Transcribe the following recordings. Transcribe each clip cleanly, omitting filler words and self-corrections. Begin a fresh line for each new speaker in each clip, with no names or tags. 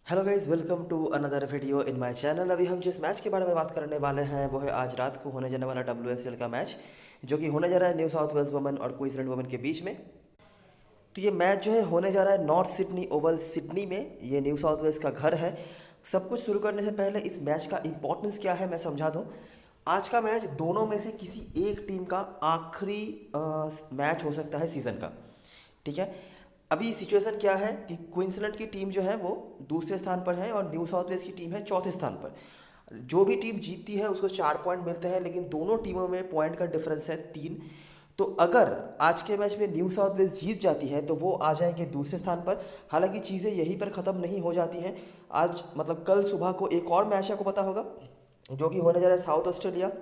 Hello guys, welcome to another video in my channel. अभी हम जिस मैच के बारे में बात करने वाले हैं वो है आज रात को होने जाने वाला WSL का मैच, जो कि होने जा रहा है न्यू साउथ वेल्स वुमेन और क्वींसलैंड वुमेन के बीच में। तो ये मैच जो है होने जा रहा है नॉर्थ सिडनी ओवल सिडनी में। ये न्यू साउथ वेल्स का घर है। सब कुछ शुरू करने से पहले इस मैच का इंपॉर्टेंस क्या है मैं समझा दूँ। आज का मैच दोनों में से किसी एक टीम का आखिरी मैच हो सकता है सीज़न का। ठीक है। अभी सिचुएशन क्या है कि क्वींसलैंड की टीम जो है वो दूसरे स्थान पर है और न्यू साउथ वेल्स की टीम है चौथे स्थान पर। जो भी टीम जीतती है उसको 4 पॉइंट मिलते हैं, लेकिन दोनों टीमों में पॉइंट का डिफरेंस है 3। तो अगर आज के मैच में न्यू साउथ वेल्स जीत जाती है तो वो आ जाएंगे दूसरे स्थान पर। हालांकि चीज़ें यहीं पर ख़त्म नहीं हो जाती हैं। आज मतलब कल सुबह को एक और मैच आपको पता होगा, जो कि होने जा रहा है साउथ ऑस्ट्रेलिया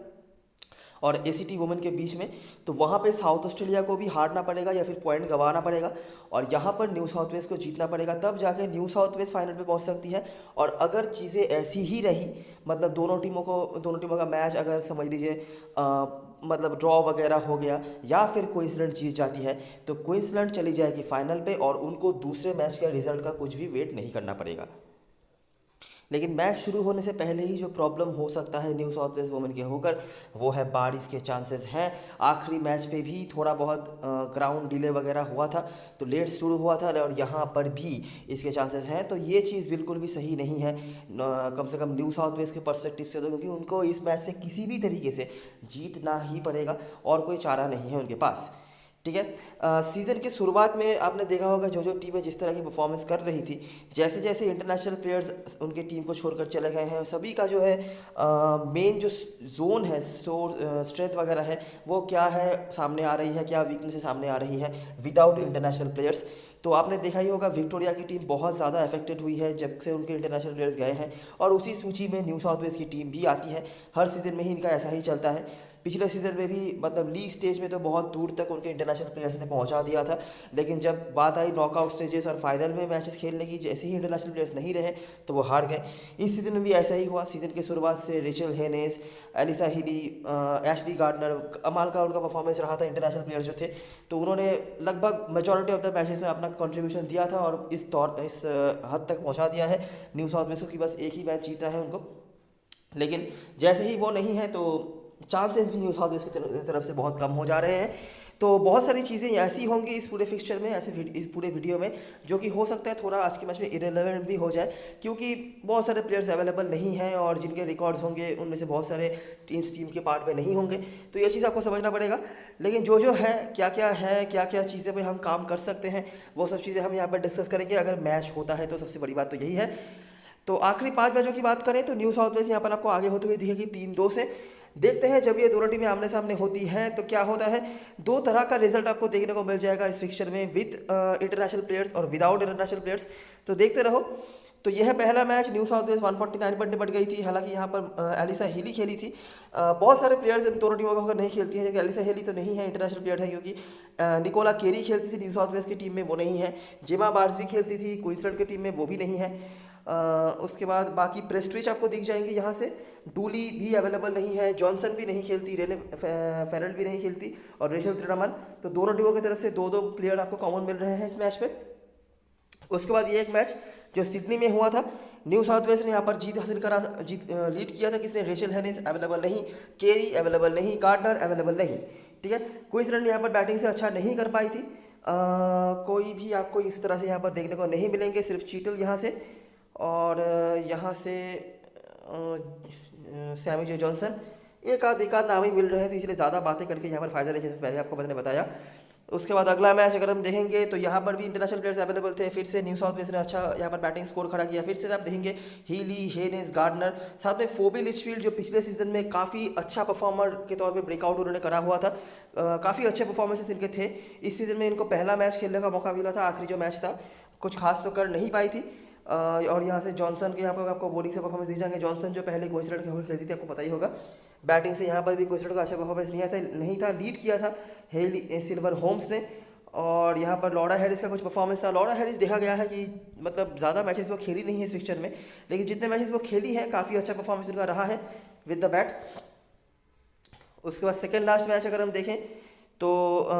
और ACT वुमेन के बीच में। तो वहाँ पे साउथ ऑस्ट्रेलिया को भी हारना पड़ेगा या फिर पॉइंट गंवाना पड़ेगा और यहाँ पर न्यू साउथ वेल्स को जीतना पड़ेगा, तब जाके न्यू साउथ वेल्स फाइनल पे पहुँच सकती है। और अगर चीज़ें ऐसी ही रही, मतलब दोनों टीमों का मैच अगर समझ लीजिए मतलब ड्रॉ वगैरह हो गया या फिर क्वींसलैंड जीत जाती है, तो क्वींसलैंड चली जाएगी फाइनल पे और उनको दूसरे मैच के रिजल्ट का कुछ भी वेट नहीं करना पड़ेगा। लेकिन मैच शुरू होने से पहले ही जो प्रॉब्लम हो सकता है न्यू साउथ वेल्स वुमेन के होकर, वो है बारिश के चांसेस हैं। आखिरी मैच पे भी थोड़ा बहुत ग्राउंड डिले वगैरह हुआ था, तो लेट शुरू हुआ था और यहाँ पर भी इसके चांसेस हैं। तो ये चीज़ बिल्कुल भी सही नहीं है कम से कम न्यू साउथ वेल्स के पर्सपेक्टिव से, तो क्योंकि उनको इस मैच से किसी भी तरीके से जीतना ही पड़ेगा और कोई चारा नहीं है उनके पास। ठीक है। सीज़न की शुरुआत में आपने देखा होगा जो जो टीमें जिस तरह की परफॉर्मेंस कर रही थी, जैसे जैसे इंटरनेशनल प्लेयर्स उनके टीम को छोड़कर चले गए हैं, सभी का जो है मेन जो जोन है स्ट्रेंथ वगैरह है वो क्या है सामने आ रही है, क्या वीकनेस सामने आ रही है विदाउट इंटरनेशनल प्लेयर्स। तो आपने देखा ही होगा विक्टोरिया की टीम बहुत ज़्यादा अफेक्टेड हुई है जब से उनके इंटरनेशनल प्लेयर्स गए हैं, और उसी सूची में न्यू साउथ वेल्स की टीम भी आती है। हर सीज़न में ही इनका ऐसा ही चलता है। पिछले सीज़न में भी मतलब लीग स्टेज में तो बहुत दूर तक उनके इंटरनेशनल प्लेयर्स ने पहुंचा दिया था, लेकिन जब बात आई नॉकआउट स्टेजेस और फाइनल में मैचेस खेलने की, जैसे ही इंटरनेशनल प्लेयर्स नहीं रहे तो वो हार गए। इस सीज़न में भी ऐसा ही हुआ। सीज़न की शुरुआत से Rachael Haynes, Alyssa Healy, Ashleigh Gardner, कमाल का उनका परफॉर्मेंस रहा था। इंटरनेशनल प्लेयर्स जो थे तो उन्होंने लगभग मेजॉरिटी ऑफ द मैचेस में अपना कंट्रीब्यूशन दिया था और इस हद तक पहुंचा दिया है न्यू साउथ वेल्स को कि बस एक ही मैच जीतना है उनको। लेकिन जैसे ही वो नहीं है तो चांसेस भी न्यू साउथ वेल्स की तरफ से बहुत कम हो जा रहे हैं। तो बहुत सारी चीज़ें ऐसी होंगी इस पूरे फिक्सचर में, इस पूरे वीडियो में, जो कि हो सकता है थोड़ा आज के मैच में इरेलेवेंट भी हो जाए, क्योंकि बहुत सारे प्लेयर्स अवेलेबल नहीं हैं और जिनके रिकॉर्ड्स होंगे उनमें से बहुत सारे टीम के पार्ट में नहीं होंगे। तो ये चीज़ आपको समझना पड़ेगा। लेकिन जो जो है क्या क्या चीज़ें पे हम काम कर सकते हैं, वो सब चीज़ें हम यहाँ पर डिस्कस करेंगे अगर मैच होता है। तो सबसे बड़ी बात तो यही है। तो आखिरी 5 मैचों की बात करें तो न्यू साउथ वेल्स यहाँ पर आपको आगे होते हुए दिखेगी 3-2 से। देखते हैं जब ये दोनों टीमें आमने सामने होती हैं तो क्या होता है। दो तरह का रिजल्ट आपको देखने को मिल जाएगा इस फिक्सचर में, विद इंटरनेशनल प्लेयर्स और विदाउट इंटरनेशनल प्लेयर्स। तो देखते रहो। तो यह पहला मैच न्यू साउथ वेल्स 149 पर निपट गई थी। हालांकि यहाँ पर एलिसा हिली खेली थी। बहुत सारे प्लेयर्स इन दोनों टीमों को होकर नहीं खेलती हैं, एलिसा हिली तो नहीं है इंटरनेशनल प्लेयर है, क्योंकि निकोला केरी खेलती थी न्यू साउथ वेल्स की टीम में, वो नहीं है। जेमा बार्स भी खेलती थी क्वींसलैंड की टीम में, वो भी नहीं है। उसके बाद बाकी प्रेस्ट्रिच आपको दिख जाएंगे यहाँ से। डूली भी अवेलेबल नहीं है, जॉनसन भी नहीं खेलती, रेने फेरल भी नहीं खेलती और रेचल त्रिडमन। तो दोनों टीमों की तरफ से दो दो प्लेयर आपको कॉमन मिल रहे हैं इस मैच पे। उसके बाद ये एक मैच जो सिडनी में हुआ था, न्यू साउथ वेल्स ने यहाँ पर जीत लीड किया था। किसने? रेचल हेनिस अवेलेबल नहीं, केरी अवेलेबल नहीं, गार्डनर अवेलेबल नहीं। ठीक है। क्वींसलैंड यहाँ पर बैटिंग से अच्छा नहीं कर पाई थी। कोई भी आपको इस तरह से यहाँ पर देखने को नहीं मिलेंगे, सिर्फ चीटल यहाँ से और यहाँ से सैमी जे जॉनसन, एक आध नाम ही मिल रहे हैं। तो इसलिए ज़्यादा बातें करके यहाँ पर फायदा नहीं, जैसे पहले आपको मैंने बताया। उसके बाद अगला मैच अगर हम देखेंगे तो यहाँ पर भी इंटरनेशनल प्लेयर्स अवेलेबल थे। फिर से न्यू साउथ वेल्स ने अच्छा यहाँ पर बैटिंग स्कोर खड़ा किया। फिर से आप देखेंगे हीली, हेनेस, गार्डनर, साथ में फोबी लिचफील्ड जो पिछले सीजन में काफ़ी अच्छा परफॉर्मर के तौर पे ब्रेकआउट उन्होंने करा हुआ था। काफ़ी अच्छे परफॉर्मेंसेस इनके थे। इस सीज़न में इनको पहला मैच खेलने का मौका मिला था। आखिरी जो मैच था कुछ खास तो कर नहीं पाई थी। और यहाँ से जॉनसन के यहाँ पर आपको बॉलिंग से परफॉर्मेंस दी जाएंगे। जॉनसन जो पहले क्वींसलैंड के होकर खेलती थी, आपको पता ही होगा। बैटिंग से यहाँ पर भी क्वींसलैंड का अच्छा परफॉर्मेंस नहीं था। लीड किया था हेली सिल्वर होम्स ने। और यहाँ पर लॉरा हैरिस का कुछ परफॉर्मेंस था। लॉरा हैरिस देखा गया है कि मतलब ज़्यादा मैचेस वो खेली नहीं है इस फिक्चर में, लेकिन जितने मैचेस वो खेली है काफ़ी अच्छा परफॉर्मेंस उनका रहा है विद द बैट। उसके बाद सेकेंड लास्ट मैच अगर हम देखें तो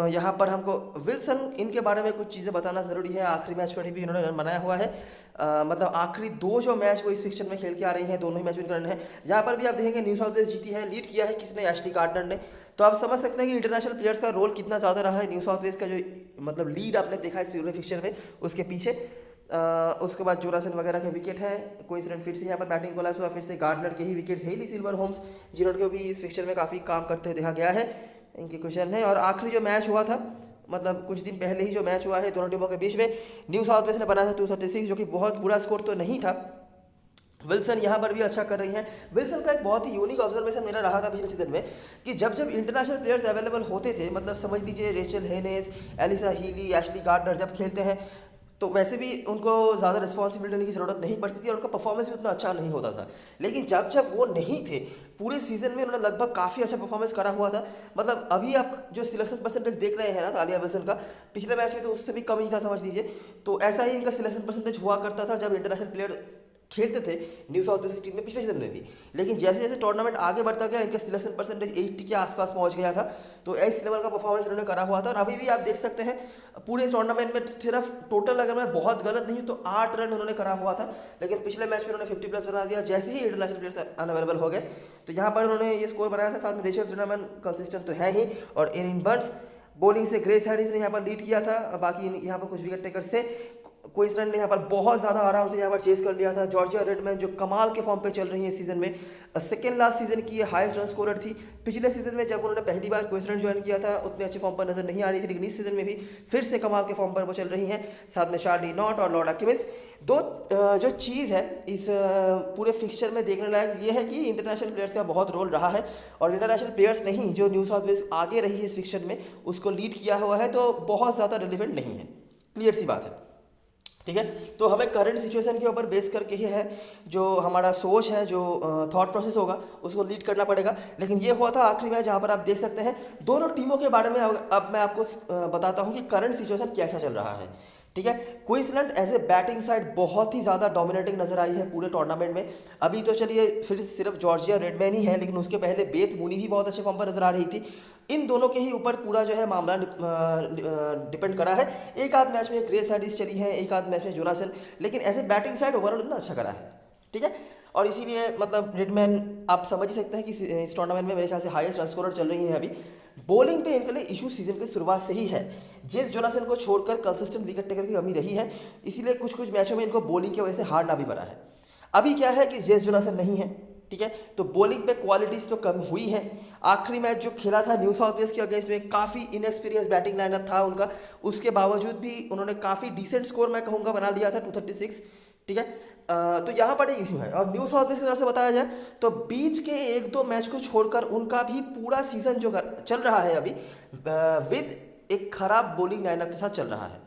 यहाँ पर हमको विल्सन इनके बारे में कुछ चीज़ें बताना ज़रूरी है। आखिरी मैच पर भी इन्होंने रन बनाया हुआ है। मतलब आखिरी दो जो मैच वो इस फिक्चर में खेल के आ रही हैं, दोनों ही मैच विन कर रहे हैं। जहाँ पर भी आप देखेंगे न्यू साउथ वेल्स जीती है, लीड किया है किसने, एशली गार्डनर ने। तो आप समझ सकते हैं कि इंटरनेशनल प्लेयर्स का रोल कितना ज़्यादा रहा है। न्यू साउथ वेल्स का जो मतलब लीड आपने देखा है इस पूरे फिक्चर में, उसके पीछे उसके बाद जोनासन वगैरह के विकेट हैं। कोइंसिडेंट फिर से यहाँ पर बैटिंग कोलैप्स हुआ, फिर से गार्डनर के ही विकेट्स, हेली सिल्वर होम्स जिन्होंने भी इस फिक्चर में काफ़ी काम करते हुए देखा गया है, इनकी क्वेश्चन है। और आखिरी जो मैच हुआ था, मतलब कुछ दिन पहले ही जो मैच हुआ है दोनों टीमों के बीच में, न्यू साउथ वेल्स ने बनाया था 236, जो कि बहुत बुरा स्कोर तो नहीं था। विल्सन यहाँ पर भी अच्छा कर रही हैं। विल्सन का एक बहुत ही यूनिक ऑब्जर्वेशन मेरा रहा था पिछले सीजन में कि जब जब इंटरनेशनल प्लेयर्स अवेलेबल होते थे, मतलब समझ लीजिए Rachael Haynes, Alyssa Healy, Ashleigh Gardner जब खेलते हैं, तो वैसे भी उनको ज़्यादा रिस्पॉन्सिबिलिटी लेने की ज़रूरत नहीं पड़ती थी और उनका परफॉर्मेंस भी उतना अच्छा नहीं होता था। लेकिन जब जब वो नहीं थे, पूरे सीजन में उन्होंने लगभग काफ़ी अच्छा परफॉर्मेंस करा हुआ था। मतलब अभी आप जो सिलेक्शन परसेंटेज देख रहे हैं ना तालिया विल्सन का, पिछले मैच में तो उससे भी कम ही था समझ लीजिए। तो ऐसा ही इनका सिलेक्शन परसेंटेज हुआ करता था जब इंटरनेशनल प्लेयर खेलते थे न्यू साउथ वेल्स की टीम में पिछले सीजन में भी। लेकिन जैसे जैसे टूर्नामेंट आगे बढ़ता गया, इनका सिलेक्शन परसेंटेज 80 के आसपास पहुंच गया था। तो इस लेवल का परफॉर्मेंस उन्होंने करा हुआ था। और अभी भी आप देख सकते हैं पूरे टूर्नामेंट में सिर्फ टोटल अगर मैं बहुत गलत नहीं हूँ तो 8 रन उन्होंने करा हुआ था। लेकिन पिछले मैच में उन्होंने 50+ बना दिया जैसे ही इंटरनेशनल प्लेयर्स अनअवेलेबल हो गए। तो यहाँ पर उन्होंने ये स्कोर बनाया था। साथ में रेचल ट्रेनमैन कंसिस्टेंट तो है ही, और एरिन बर्न्स बॉलिंग से ग्रेस हैरिस ने यहाँ पर लीड किया था। बाकी यहाँ पर कुछ विकेट टेकर्स थे। क्वींसलैंड ने यहाँ पर बहुत ज़्यादा आराम से यहाँ पर चेस कर लिया था। जॉर्जिया रेडमैन जो कमाल के फॉर्म पे चल रही है इस सीज़न में, सेकेंड लास्ट सीजन की ये हाईएस्ट रन स्कोरर थी। पिछले सीजन में जब उन्होंने पहली बार क्वींसलैंड ज्वाइन किया था उतने अच्छे फॉर्म पर नजर नहीं आ रही थी, लेकिन इस सीजन में भी फिर से कमाल के फॉर्म पर वो चल रही हैं। साथ में शार्ली नॉट और लॉर्ड अकिमिस। दो जो चीज़ है इस पूरे फिक्सचर में देखने लायक ये है कि इंटरनेशनल प्लेयर्स का बहुत रोल रहा है। और इंटरनेशनल प्लेयर्स नहीं, जो न्यू साउथ वेल्स आगे रही है इस फिक्सचर में, उसको लीड किया हुआ है, तो बहुत ज़्यादा रिलेवेंट नहीं है, क्लियर सी बात है। ठीक है, तो हमें करंट सिचुएशन के ऊपर बेस करके ही है जो हमारा सोच है, जो थॉट प्रोसेस होगा, उसको लीड करना पड़ेगा। लेकिन ये हुआ था आखिरी मैच, जहाँ पर आप देख सकते हैं दोनों टीमों के बारे में अब मैं आपको बताता हूँ कि करंट सिचुएशन कैसा चल रहा है। ठीक है, Queensland as a batting side बहुत ही ज़्यादा डोमिनेटिंग नजर आई है पूरे टूर्नामेंट में। अभी तो चलिए फिर सिर्फ जॉर्जिया रेडमैन ही है, लेकिन उसके पहले बेथ मूनी भी बहुत अच्छे फॉर्म पर नजर आ रही थी। इन दोनों के ही ऊपर पूरा जो है मामला डिपेंड करा है। एक आध मैच में ग्रेस हैरिस चली है, एक आध मैच में जोनासन, लेकिन as a batting side overall ना अच्छा करा है। ठीक है, और इसीलिए मतलब रेडमैन आप समझ ही सकते हैं कि इस टूर्नामेंट में मेरे ख्याल से हाईएस्ट रन स्कोरर चल रही है अभी। बॉलिंग पे इनके लिए इशू सीजन की शुरुआत से ही है। जेस जोनासन को छोड़कर कंसिस्टेंट विकेट टेकर की कमी रही है, इसीलिए कुछ कुछ मैचों में इनको बॉलिंग की वजह से हारना भी पड़ा है। अभी क्या है कि जेस जोनासन नहीं है, ठीक है, तो बॉलिंग पे क्वालिटीज तो कम हुई है। आखिरी मैच जो खेला था न्यू साउथ वेल्स के अगेंस्ट में, काफ़ी इनएक्सपीरियंस बैटिंग लाइनअप था उनका, उसके बावजूद भी उन्होंने काफ़ी डिसेंट स्कोर मैं कहूँगा बना लिया था 236। ठीक है, तो यहाँ पर एक इशू है। और न्यू साउथ वेल्स की तरफ से बताया जाए तो बीच के एक दो मैच को छोड़कर उनका भी पूरा सीजन जो चल रहा है अभी विद एक खराब बॉलिंग लाइनअप के साथ चल रहा है।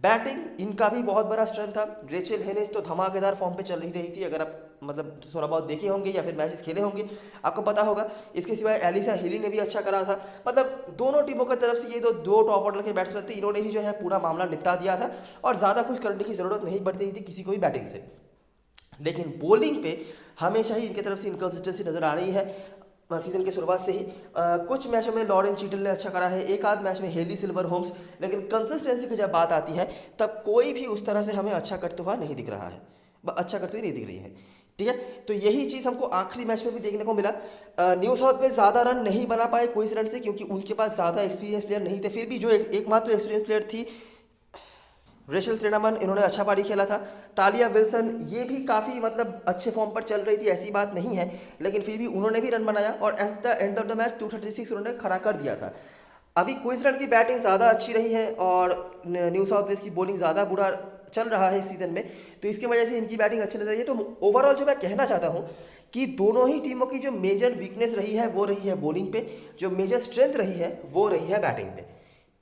बैटिंग इनका भी बहुत बड़ा स्ट्रेंथ था। रेचल हेनेस तो धमाकेदार फॉर्म पे चल ही रही थी, अगर आप मतलब थोड़ा बहुत देखे होंगे या फिर मैचेस खेले होंगे आपको पता होगा। इसके सिवाय एलिसा हीली ने भी अच्छा करा था। मतलब दोनों टीमों की तरफ से ये दो टॉप ऑर्डर के बैट्समैन थे, इन्होंने ही जो है पूरा मामला निपटा दिया था और ज़्यादा कुछ करने की ज़रूरत नहीं पड़ती थी किसी को भी बैटिंग से। लेकिन बॉलिंग पे हमेशा ही इनकी तरफ से इनकन्सिस्टेंसी नज़र आ रही है सीजन की शुरुआत से ही। कुछ मैचों में लॉरेन चीटल ने अच्छा करा है, एक आध मैच में हेली सिल्वर होम्स, लेकिन कंसिस्टेंसी की जब बात आती है तब कोई भी उस तरह से हमें अच्छा करते हुआ नहीं दिख रहा है, अच्छा करते हुए नहीं दिख रही है। ठीक है, तो यही चीज़ हमको आखिरी मैच में भी देखने को मिला। न्यू साउथ में ज़्यादा रन नहीं बना पाए क्वींसलैंड से, क्योंकि उनके पास ज़्यादा एक्सपीरियंस प्लेयर नहीं थे। फिर भी जो एकमात्र एक्सपीरियंस प्लेयर थी रेचल ट्रेनमैन, इन्होंने अच्छा पारी खेला था। तालिया विल्सन ये भी काफ़ी मतलब अच्छे फॉर्म पर चल रही थी, ऐसी बात नहीं है, लेकिन फिर भी उन्होंने भी रन बनाया और at the end of the match 236 उन्होंने खड़ा कर दिया था। अभी क्वींसलैंड की बैटिंग ज़्यादा अच्छी रही है और न्यू साउथ वेल्स की बॉलिंग ज़्यादा बुरा चल रहा है इस सीज़न में, तो इसकी वजह से इनकी बैटिंग अच्छी नजर आई है। तो ओवरऑल जो मैं कहना चाहता हूँ कि दोनों ही टीमों की जो मेजर वीकनेस रही है वो रही है बॉलिंग पे, जो मेजर स्ट्रेंथ रही है वो रही है बैटिंग पे।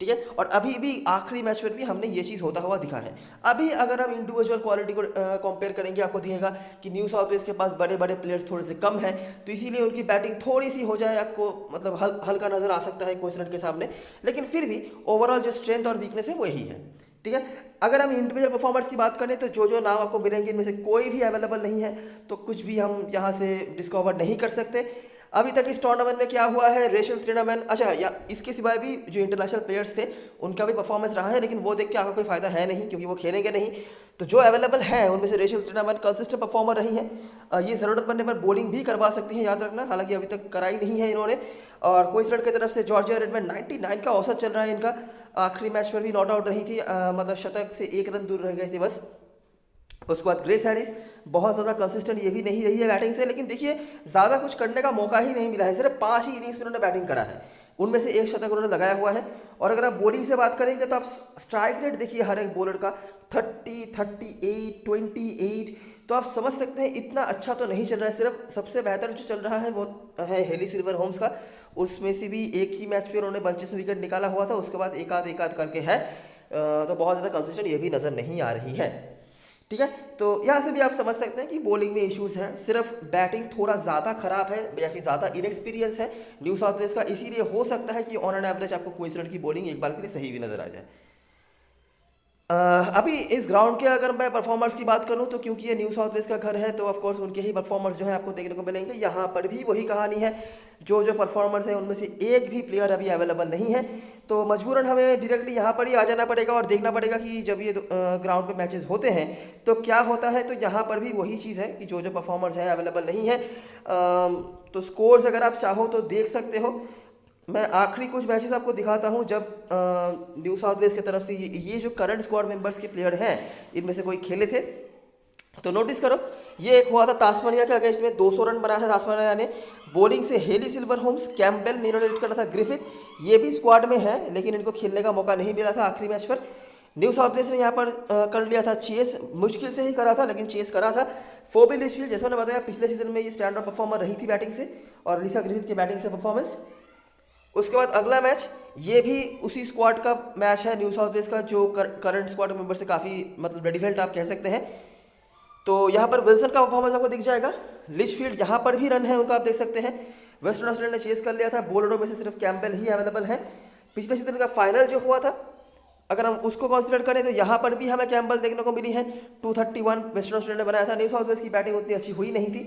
ठीक है, और अभी भी आखिरी मैच पर भी हमने ये चीज़ होता हुआ दिखा है। अभी अगर हम इंडिविजुअल क्वालिटी को कंपेयर करेंगे, आपको दिखेगा कि न्यू साउथ वेल्स के पास बड़े बड़े प्लेयर्स थोड़े से कम हैं, तो इसीलिए उनकी बैटिंग थोड़ी सी हो जाए आपको मतलब हल्का नज़र आ सकता है क्वींसलैंड के सामने, लेकिन फिर भी ओवरऑल जो स्ट्रेंथ और वीकनेस है वो यही है। ठीक है, अगर हम इंडिविजुअल परफॉर्मेंस की बात करें तो जो नाम आपको मिलेंगे इनमें से कोई भी अवेलेबल नहीं है, तो कुछ भी हम यहाँ से डिस्कवर नहीं कर सकते। अभी तक इस टूर्नामेंट में क्या हुआ है, रेशल त्रिनामन, अच्छा या इसके सिवाय भी जो इंटरनेशनल प्लेयर्स थे उनका भी परफॉर्मेंस रहा है, लेकिन वो देख के आपको कोई फायदा है नहीं क्योंकि वो खेलेंगे नहीं। तो जो अवेलेबल है उनमें से रेशल त्रिनामन कंसिस्टेंट परफॉर्मर रही है। ये ज़रूरत पड़ने पर बॉलिंग भी करवा सकती है, याद रखना, हालांकि अभी तक कराई नहीं है इन्होंने। और क्वींसलैंड की तरफ से जॉर्जिया रेडमैन 99 का औसत चल रहा है इनका। आखिरी मैच में भी नॉट आउट रही थी, मतलब शतक से 1 रन दूर रह गए थे बस। उसके बाद ग्रेस हैरिस बहुत ज़्यादा कंसिस्टेंट ये भी नहीं रही है बैटिंग से, लेकिन देखिए ज़्यादा कुछ करने का मौका ही नहीं मिला है, सिर्फ 5 ही इनिंग्स में उन्होंने बैटिंग करा है, उनमें से 1 शतक उन्होंने लगाया हुआ है। और अगर आप बॉलिंग से बात करेंगे तो आप स्ट्राइक रेट देखिए हर एक बॉलर का 30, 38, 28, तो आप समझ सकते हैं इतना अच्छा तो नहीं चल रहा है। सिर्फ सबसे बेहतर जो चल रहा है वो है हेली सिल्वर होम्स का, उसमें से भी एक ही मैच पे उन्होंने 25 विकेट निकाला हुआ था, उसके बाद एक आध करके है, तो बहुत ज़्यादा कंसिस्टेंट ये भी नज़र नहीं आ रही है। ठीक है, तो यहाँ से भी आप समझ सकते हैं कि बॉलिंग में इश्यूज हैं, सिर्फ बैटिंग थोड़ा ज़्यादा खराब है या फिर ज़्यादा इनएक्सपीरियंस है न्यू साउथ वेल्स का, इसीलिए हो सकता है कि ऑन एन एवरेज आपको क्वींसलैंड की बॉलिंग एक बार के लिए सही भी नजर आ जाए। अभी इस ग्राउंड के अगर मैं परफॉर्मर्स की बात करूं तो क्योंकि ये न्यू साउथ वेल्स का घर है तो ऑफ कोर्स उनके ही परफॉर्मर्स जो है आपको देखने को मिलेंगे। यहाँ पर भी वही कहानी है, जो जो परफॉर्मर्स हैं उनमें से एक भी प्लेयर अभी अवेलेबल नहीं है, तो मजबूरन हमें डायरेक्टली यहाँ पर ही आ जाना पड़ेगा और देखना पड़ेगा कि जब ये ग्राउंड पे मैचेस होते हैं तो क्या होता है। तो यहाँ पर भी वही चीज़ है कि जो जो परफॉर्मर्स हैं अवेलेबल नहीं है। तो स्कोर्स अगर आप चाहो तो देख सकते हो, मैं आखिरी कुछ मैचेस आपको दिखाता हूं जब न्यू साउथ वेल्स की तरफ से ये जो करंट स्क्वाड मेंबर्स के प्लेयर हैं इनमें से कोई खेले थे। तो नोटिस करो, ये एक हुआ था तास्मानिया के अगेंस्ट में, 200 रन बनाया था तास्मानिया ने। बॉलिंग से हेली सिल्वर होम्स, कैम्पबेल इन्होंने हिट करा था, ग्रिफिथ ये भी स्क्वाड में है लेकिन इनको खेलने का मौका नहीं मिला था आखिरी मैच पर। न्यू साउथ वेल्स ने यहाँ पर कर लिया था चेस, मुश्किल से ही करा था लेकिन चेस करा था। फोबी लिचफील्ड, जैसा मैंने बताया पिछले सीजन में ये स्टैंडर्ड परफॉर्मर रही थी बैटिंग से, और लिसा ग्रिफिथ की बैटिंग से परफॉर्मेंस। उसके बाद अगला मैच ये भी उसी स्क्वाड का मैच है न्यू साउथ वेल्स का, जो करंट स्क्वाड मेंबर से काफ़ी मतलब रेडिफेल्ट आप कह सकते हैं। तो यहाँ पर विल्सन का परफॉर्मेंस आपको दिख जाएगा। लिचफील्ड यहाँ पर भी रन है उनका, आप देख सकते हैं। वेस्टर्न ऑस्ट्रेलिया ने चेस कर लिया था, बॉलरों में से सिर्फ कैम्पबेल ही अवेलेबल है। पिछले सीजन का फाइनल जो हुआ था अगर हम उसको कंसिडर करें तो यहाँ पर भी हमें कैम्पबेल देखने को मिली है। 231 वेस्टर्न ऑस्ट्रेलिया ने बनाया था। न्यू साउथ वेल्स की बैटिंग उतनी अच्छी हुई नहीं थी।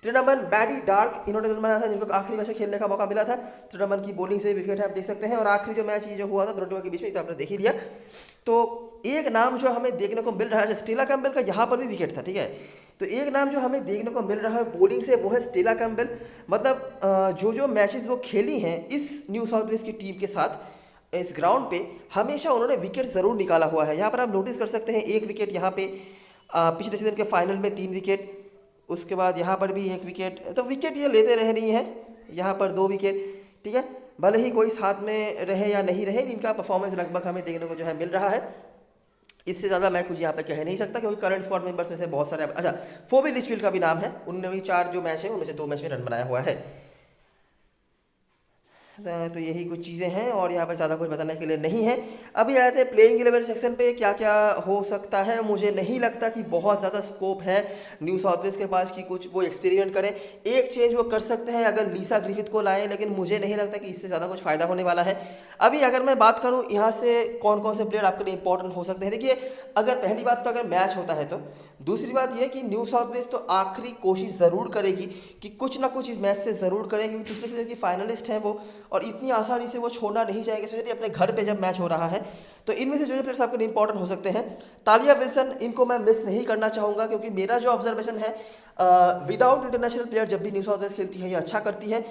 त्रिनामन, बैडी, डार्क इन्होंने रन बनाया था, जिनको आखिरी मैच में खेलने का मौका मिला था। त्रिनामन की बॉलिंग से विकेट है, आप देख सकते हैं। और आखिरी जो मैच ये जो हुआ था दोनों के बीच में, तो आपने देख ही लिया। तो एक नाम जो हमें देखने को मिल रहा है स्टेला कैम्पबेल का, यहाँ पर भी विकेट था, ठीक है। तो एक नाम जो हमें देखने को मिल रहा है बॉलिंग से वो है स्टेला कैम्पबेल। मतलब जो जो मैचेस वो खेली हैं इस न्यू साउथ वेल्स की टीम के साथ इस ग्राउंड पे, हमेशा उन्होंने विकेट ज़रूर निकाला हुआ है। यहाँ पर आप नोटिस कर सकते हैं 1 विकेट यहाँ पे, पिछले सीजन के फाइनल में 3 विकेट, उसके बाद यहाँ पर भी 1 विकेट, तो विकेट ये लेते रहे नहीं है। यहाँ पर 2 विकेट, ठीक है। भले ही कोई साथ में रहे या नहीं रहे, इनका परफॉर्मेंस लगभग हमें देखने को जो है मिल रहा है। इससे ज़्यादा मैं कुछ यहाँ पे कह नहीं सकता क्योंकि करंट स्क्वाड मेंबर्स में से बहुत सारे, अच्छा फोबी लिचफील्ड का भी नाम है, उन्होंने भी 4 जो मैच है उनमें से 2 मैच में रन बनाया हुआ है। तो यही कुछ चीज़ें हैं और यहाँ पर ज़्यादा कुछ बताने के लिए नहीं है। अभी आए थे प्लेइंग 11 सेक्शन पे, क्या क्या हो सकता है। मुझे नहीं लगता कि बहुत ज़्यादा स्कोप है न्यू साउथ वेल्स के पास कि कुछ वो एक्सपेरिमेंट करें। एक चेंज वो कर सकते हैं अगर लिसा ग्रिफिथ को लाएं, लेकिन मुझे नहीं लगता कि इससे ज़्यादा कुछ फ़ायदा होने वाला है। अभी अगर मैं बात करूँ यहाँ से कौन कौन से प्लेयर आपके लिए इंपॉर्टेंट हो सकते हैं, देखिए अगर पहली बात तो अगर मैच होता है तो, दूसरी बात यह कि न्यू साउथ वेल्स तो आखिरी कोशिश ज़रूर करेगी कि कुछ ना कुछ इस मैच से ज़रूर करें, क्योंकि पिछले सीजन की फाइनलिस्ट हैं वो, और इतनी आसानी से वो छोड़ना नहीं चाहेंगे, स्पेशली अपने घर पे जब मैच हो रहा है। तो इनमें से जो जो प्लेयर्स आपके लिए इंपॉर्टेंट हो सकते हैं, तालिया विल्सन, इनको मैं मिस नहीं करना चाहूँगा क्योंकि मेरा जो ऑब्जर्वेशन है विदाउट इंटरनेशनल प्लेयर जब भी न्यू साउथ वेल्स खेलती है ये अच्छा करती है।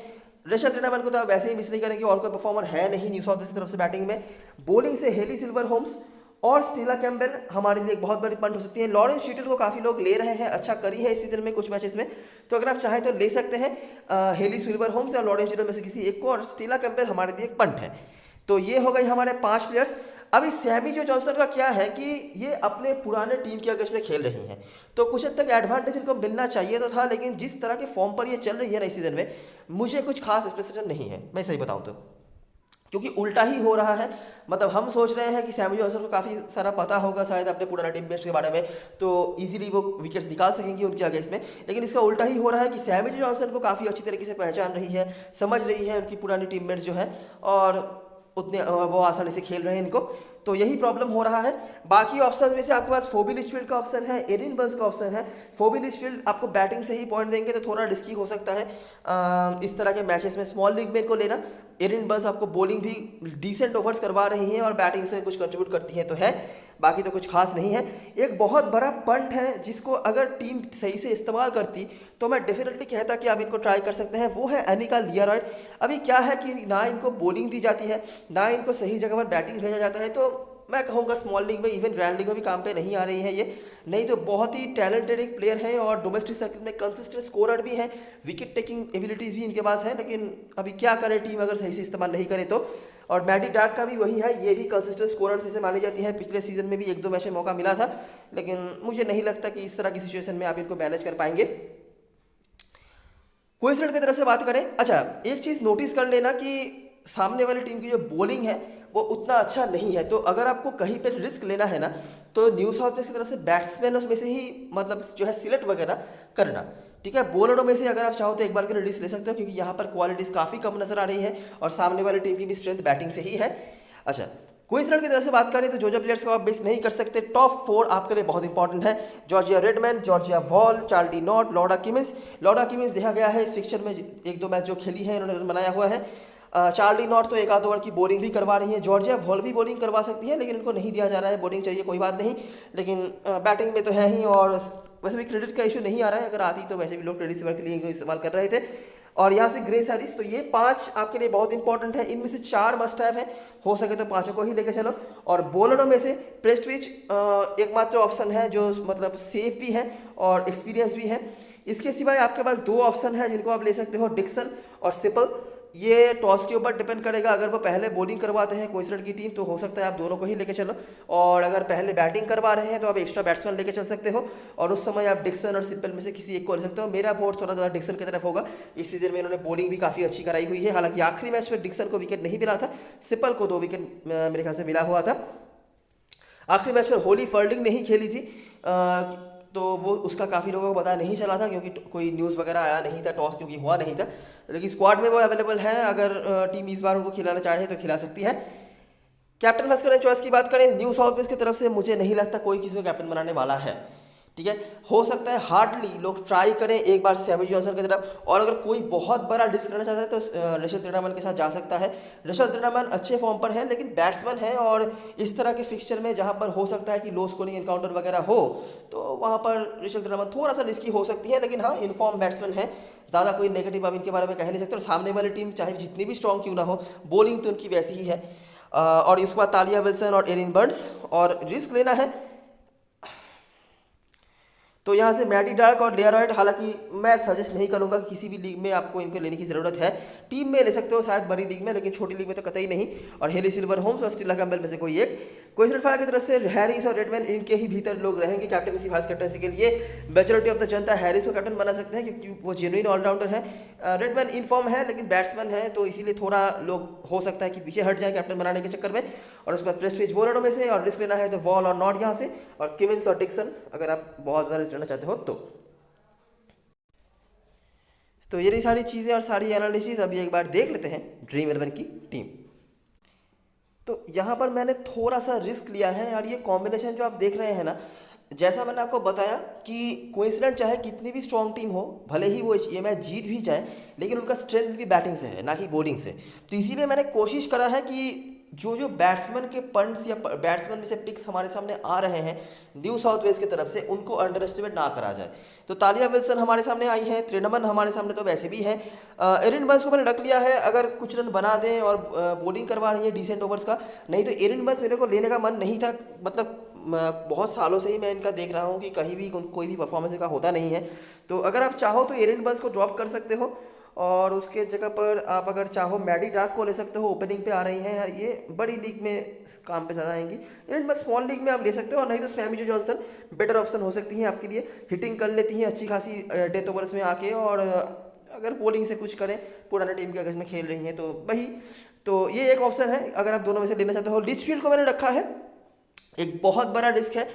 रेशल त्रिनामन को तो आप वैसे ही मिस नहीं करेंगे, और कोई परफॉर्मर है नहीं न्यू साउथ वेल्स की तरफ से बैटिंग में। बॉलिंग से हेली सिल्वर होम्स और स्टेला कैम्पबेल हमारे लिए एक बहुत बड़ी पॉइंट हो सकती है। लॉरेंस शीटल को काफ़ी लोग ले रहे हैं, अच्छा करी है इस सीजन में कुछ मैचेस में, तो अगर आप चाहें तो ले सकते हैं हेली सिल्वर होम्स या लॉरेंस शीटल में से किसी एक को, और स्टेला कैम्पबेल हमारे लिए एक पंट है। तो ये हो गई हमारे 5 प्लेयर्स। अभी सैमी जो जॉनसन का क्या है कि ये अपने पुराने टीम के अगेंस्ट में खेल रही हैं, तो कुछ हद तक एडवांटेज इनको मिलना चाहिए तो था, लेकिन जिस तरह के फॉर्म पर ये चल रही है ना इस सीजन में, मुझे कुछ खास एक्सपेक्टेशन नहीं है, मैं सही बताऊँ तो, क्योंकि उल्टा ही हो रहा है। मतलब हम सोच रहे हैं कि सैमी जॉनसन को काफ़ी सारा पता होगा शायद अपने पुराना टीममेट्स के बारे में, तो इजीली वो विकेट्स निकाल सकेंगे उनके अगेंस्ट में, लेकिन इसका उल्टा ही हो रहा है कि सैमी जॉनसन को काफ़ी अच्छी तरीके से पहचान रही है, समझ रही है उनकी पुरानी टीममेट्स जो है, और उतने वो आसानी से खेल रहे हैं इनको, तो यही प्रॉब्लम हो रहा है। बाकी ऑप्शन में से आपके पास फोबी लिचफील्ड का ऑप्शन है, एरिन बंस का ऑप्शन है। फोबी लिचफील्ड आपको बैटिंग से ही पॉइंट देंगे तो थोड़ा रिस्की हो सकता है इस तरह के मैचेस में स्मॉल लीग में इनको लेना। एरिन बंस आपको बॉलिंग भी डिसेंट ओवर्स करवा रही हैं और बैटिंग से कुछ कंट्रीब्यूट करती हैं तो है, बाकी तो कुछ खास नहीं है। एक बहुत बड़ा पंट है जिसको अगर टीम सही से इस्तेमाल करती तो मैं डेफिनेटली कहता कि आप इनको ट्राई कर सकते हैं, वो है एनिका लियारॉयड। अभी क्या है कि ना इनको बॉलिंग दी जाती है, ना इनको सही जगह पर बैटिंग भेजा जाता है, तो मैं कहूँगा स्मॉल लीग में, इवन ग्रैंड लीग में भी काम पे नहीं आ रही है ये। नहीं तो बहुत ही टैलेंटेड एक प्लेयर है और डोमेस्टिक सर्किट में कंसिस्टेंट स्कोरर भी है, विकेट टेकिंग एबिलिटीज़ भी इनके पास है, लेकिन अभी क्या करे टीम अगर सही से इस्तेमाल नहीं करे तो। और मैडी डार्क का भी वही है, ये भी कंसिस्टेंट स्कोरर्स में से मानी जाती है। पिछले सीजन में भी 1-2 मैच में मौका मिला था, लेकिन मुझे नहीं लगता कि इस तरह की सिचुएशन में आप इनको मैनेज कर पाएंगे। क्वींसलैंड की तरफ से बात करें, अच्छा एक चीज़ नोटिस कर लेना कि सामने वाली टीम की जो बॉलिंग है वो उतना अच्छा नहीं है, तो अगर आपको कहीं पर रिस्क लेना है ना तो न्यू साउथ वेल्स की तरफ से बैट्समैन उसमें से ही मतलब जो है सिलेक्ट वगैरह करना, ठीक है। बॉलरों में से अगर आप चाहो तो एक बार के लिए रिस्क ले सकते हो, क्योंकि यहाँ पर क्वालिटीज़ काफ़ी कम नजर आ रही है और सामने वाली टीम की भी स्ट्रेंथ बैटिंग से ही है। अच्छा क्वींसलैंड की तरफ से बात करें तो जो प्लेयर्स को आप मिस नहीं कर सकते, टॉप 4 आपके लिए बहुत इंपॉर्टेंट है। Georgia Redmayne, Georgia Voll, Charlie Knott, Laura Kimmince. Laura Kimmince देखा गया है इस फिक्चर में 1-2 मैच जो खेली है इन्होंने रन बनाया हुआ है। चार्ली नॉट तो 1 आध ओवर की बॉलिंग भी करवा रही है। जॉर्जिया वॉल भी बॉलिंग करवा सकती है, लेकिन इनको नहीं दिया जा रहा है, बॉलिंग चाहिए कोई बात नहीं, लेकिन बैटिंग में तो है ही। और वैसे भी क्रेडिट का इशू नहीं आ रहा है, अगर आती तो वैसे भी लोग क्रेडिट के लिए इस्तेमाल कर रहे थे। और यहाँ से ग्रेस हैरिस, तो ये 5 आपके लिए बहुत इंपॉर्टेंट है। इनमें से 4 मस्ट हैव है, हो सके तो 5 को ही लेकर चलो। और बॉलरों में से प्रेस्टविच एकमात्र ऑप्शन है जो मतलब सेफ भी है और एक्सपीरियंस भी है। इसके सिवाय आपके पास 2 ऑप्शन है जिनको आप ले सकते हो, डिक्सन और सिपल। ये टॉस के ऊपर डिपेंड करेगा, अगर वो पहले बॉलिंग करवाते हैं क्वींसलैंड की टीम तो हो सकता है आप दोनों को ही लेके चलो, और अगर पहले बैटिंग करवा रहे हैं तो आप एक्स्ट्रा बैट्समैन लेके चल सकते हो, और उस समय आप डिक्सन और सिपल में से किसी एक को ले सकते हो। मेरा वोट थोड़ा ज़्यादा डिक्सन की तरफ होगा, इस सीजन में इन्होंने बॉलिंग भी काफ़ी अच्छी कराई हुई है। हालांकि आखिरी मैच में डिक्सन को विकेट नहीं मिला था, सिपल को 2 विकेट मेरे ख्याल से मिला हुआ था। आखिरी मैच में होली फर्लिंग नहीं खेली थी, तो वो उसका काफ़ी लोगों को पता नहीं चला था क्योंकि कोई न्यूज़ वगैरह आया नहीं था, टॉस क्योंकि हुआ नहीं था, लेकिन स्क्वाड में वो अवेलेबल है। अगर टीम इस बार उनको खिलाना चाहे तो खिला सकती है। कैप्टन मस्करन चॉइस की बात करें, न्यू साउथ वेल्स की तरफ से मुझे नहीं लगता कोई किसी को कैप्टन बनाने वाला है, ठीक है। हो सकता है हार्डली लोग ट्राई करें एक बार सैमी जॉनसन की तरफ, और अगर कोई बहुत बड़ा रिस्क लेना चाहता है तो रशल त्रिनामन के साथ जा सकता है। रशल त्रिनामन अच्छे फॉर्म पर है, लेकिन बैट्समैन है, और इस तरह के फिक्सचर में जहां पर हो सकता है कि लो स्कोरिंग एनकाउंटर वगैरह हो तो वहां पर रशल त्रिनामन थोड़ा सा रिस्की हो सकती है, लेकिन हाँ इनफॉर्म बैट्समैन है, ज़्यादा कोई नेगेटिव आप इनके बारे में कह नहीं सकते। और सामने वाली टीम चाहे जितनी भी स्ट्रॉन्ग क्यों ना हो, बॉलिंग तो उनकी वैसी ही है। और इसके बाद तालिया विल्सन और एरिन बर्न्स, और रिस्क लेना है तो यहाँ से मैडी डार्क और लियारॉयड। हालांकि मैं सजेस्ट नहीं करूँगा कि किसी भी लीग में आपको इनको लेने की ज़रूरत है, टीम में ले सकते हो शायद बड़ी लीग में, लेकिन छोटी लीग में तो कतई नहीं। और हेली सिल्वर होम्स और स्टीला कैम्बल में से कोई एक। क्वींसलैंड फायर की तरफ से हैरिस और रेडमैन, इनके ही भीतर लोग रहेंगे कैप्टनसी वाइस कैप्टनसी के लिए। Majority of the Janata Harris को कैप्टन बना सकते हैं क्योंकि वो जेन्युइन ऑलराउंडर है। रेडमैन इन फॉर्म है लेकिन बैट्समैन है, तो इसीलिए थोड़ा लोग हो सकता है कि पीछे हट जाए कैप्टन बनाने के चक्कर में। और उसके बाद प्रेस्टविच बॉलरों में से, और रिस्क लेना है तो वॉल और नॉट यहाँ से, और किमिंस और डिक्सन अगर आप बहुत ज़्यादा रिस्क लेना चाहते हो तो ये रही सारी चीज़ें और सारी एनालिसिस। अभी एक बार देख लेते हैं ड्रीम 11 की टीम। तो यहाँ पर मैंने थोड़ा सा रिस्क लिया है, और ये कॉम्बिनेशन जो आप देख रहे हैं ना, जैसा मैंने आपको बताया कि क्वींसलैंड चाहे कितनी भी स्ट्रॉन्ग टीम हो, भले ही वो ये मैच जीत भी जाए, लेकिन उनका स्ट्रेंथ भी बैटिंग से है ना कि बॉलिंग से। तो इसीलिए मैंने कोशिश करा है कि जो बैट्समैन के पंट्स या बैट्समैन में से पिक्स हमारे सामने आ रहे हैं न्यू साउथ वेल्स की तरफ से, उनको अंडर एस्टिमेट ना करा जाए। तो तालिया विल्सन हमारे सामने आई है, त्रिनमन हमारे सामने तो वैसे भी है, एरिन बंस को मैंने रख लिया है अगर कुछ रन बना दें और बॉलिंग करवा रही है डिसेंट ओवर्स का। नहीं तो एरिन बंस मेरे को लेने का मन नहीं था, मतलब बहुत सालों से ही मैं इनका देख रहा हूँ कि कहीं भी कोई भी परफॉर्मेंस इनका होता नहीं है। तो अगर आप चाहो तो एरिन बंस को ड्रॉप कर सकते हो, और उसके जगह पर आप अगर चाहो मैडी डार्क को ले सकते हो, ओपनिंग पे आ रही हैं यार, ये बड़ी लीग में काम पे ज़्यादा आएंगी, लेकिन बस स्मॉल लीग में आप ले सकते हो। और नहीं तो सैमी जॉनसन बेटर ऑप्शन हो सकती हैं आपके लिए, हिटिंग कर लेती हैं अच्छी खासी डेथ ओवर्स में आके, और अगर बॉलिंग से कुछ करें पुराने टीम के अगर इसमें खेल रही हैं तो वही। तो ये एक ऑप्शन है अगर आप दोनों में से लेना चाहते हो। लिचफील्ड को मैंने रखा है, एक बहुत बड़ा रिस्क है,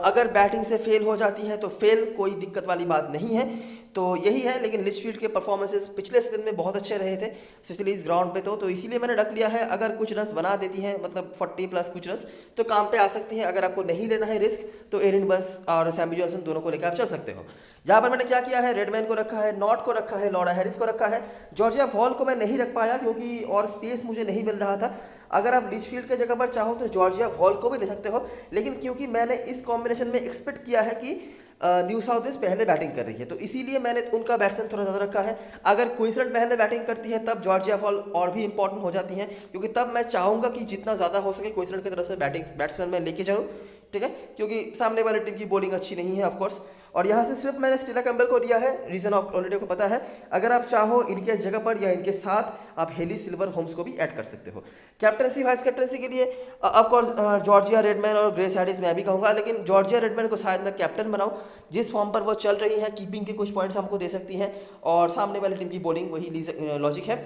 अगर बैटिंग से फेल हो जाती है तो फेल, कोई दिक्कत वाली बात नहीं है। तो यही है, लेकिन लिचफील्ड के परफॉर्मेंसेस पिछले सीजन में बहुत अच्छे रहे थे, स्पेशली इस ग्राउंड पे। तो इसीलिए मैंने रख लिया है। अगर कुछ रन बना देती हैं, मतलब 40 प्लस कुछ रन, तो काम पे आ सकती हैं। अगर आपको नहीं लेना है रिस्क, तो एरिन बंस और सैमी जॉनसन दोनों को लेकर आप चल सकते हो। यहाँ पर मैंने क्या किया है, रेडमैन को रखा है, नॉट को रखा है, लॉरा हैरिस को रखा है। जॉर्जिया वॉल को मैं नहीं रख पाया क्योंकि और स्पेस मुझे नहीं मिल रहा था। अगर आप लिचफील्ड के जगह पर चाहो तो जॉर्जिया वॉल को भी ले सकते हो, लेकिन क्योंकि मैंने इस कॉम्बिनेशन में एक्सपेक्ट किया है कि न्यू साउथ वेल्स पहले बैटिंग कर रही है, तो इसीलिए मैंने उनका बैट्समैन थोड़ा ज़्यादा रखा है। अगर क्वींसलैंड पहले बैटिंग करती है तब जॉर्जिया फॉल और भी इंपॉर्टेंट हो जाती हैं, क्योंकि तब मैं चाहूँगा कि जितना ज़्यादा हो सके क्वींसलैंड की तरफ से बैट्समैन मैं लेके जाऊँ, ठीक है, क्योंकि सामने वाली टीम की बॉलिंग अच्छी नहीं है ऑफकोर्स। और यहाँ से सिर्फ मैंने स्टेला कैम्बल को लिया है, रीज़न ऑलरेडी को पता है। अगर आप चाहो इनके जगह पर या इनके साथ आप हेली सिल्वर होम्स को भी ऐड कर सकते हो। कैप्टनसी वाइस कैप्टनसी के लिए ऑफकोर्स जॉर्जिया रेडमैन और ग्रेस हैरिस मैं भी कहूँगा, लेकिन जॉर्जिया रेडमैन को शायद मैं कैप्टन बनाऊँ। जिस फॉर्म पर वो चल रही है, कीपिंग के कुछ पॉइंट्स हमको दे सकती हैं, और सामने वाली टीम की बॉलिंग वही लॉजिक है।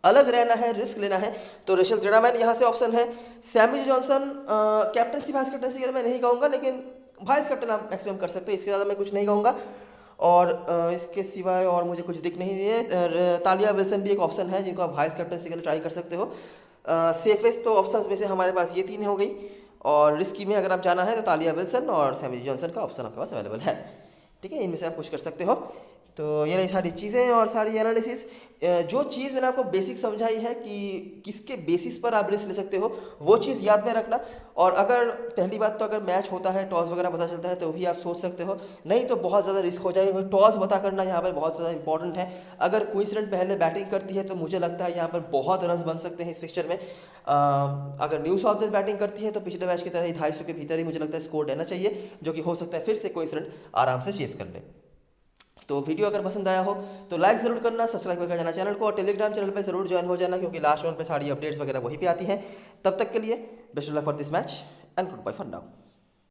अलग रहना है, रिस्क लेना है, तो रेशल जेनामैन यहाँ से ऑप्शन है। Sammy Johnson captaincy vice captaincy के लिए मैं नहीं कहूँगा, लेकिन वाइस कैप्टन आप मैक्सिमम कर सकते हो, इसके ज़्यादा मैं कुछ नहीं कहूँगा। और इसके सिवाय और मुझे कुछ दिख नहीं दिए। तालिया विल्सन भी एक ऑप्शन है जिनको आप वाइस कैप्टनसी के लिए ट्राई कर सकते हो। सेफेस्ट तो ऑप्शंस में से हमारे पास ये 3 हो गई, और रिस्की में अगर आप जाना है तो तालिया विल्सन और सैमी जॉनसन का ऑप्शन आपके पास अवेलेबल है, ठीक है, इनमें से आप कुछ कर सकते हो। तो ये रही सारी चीज़ें और सारी एनालिसिस। जो चीज़ मैंने आपको बेसिक समझाई है कि किसके बेसिस पर आप रिस्क ले सकते हो, वो चीज़ याद में रखना। और अगर पहली बात तो अगर मैच होता है, टॉस वगैरह पता चलता है, तो भी आप सोच सकते हो, नहीं तो बहुत ज़्यादा रिस्क हो जाएगा। टॉस पता करना यहाँ पर बहुत ज़्यादा इंपॉर्टेंट है। अगर क्वींसलैंड पहले बैटिंग करती है तो मुझे लगता है यहाँ पर बहुत रन बन सकते हैं इस फिक्चर में। अगर न्यू साउथ वेल्स बैटिंग करती है तो पिछले मैच की तरह ही 250 के भीतर ही मुझे लगता है स्कोर रहना चाहिए, जो कि हो सकता है फिर से क्वींसलैंड आराम से चेस कर ले। तो वीडियो अगर पसंद आया हो तो लाइक ज़रूर करना, सब्सक्राइब कर जाना चैनल को, और टेलीग्राम चैनल पे ज़रूर ज्वाइन हो जाना, क्योंकि लास्ट वन पे सारी अपडेट्स वगैरह वहीं पे आती हैं। तब तक के लिए best of luck for this match and goodbye for now.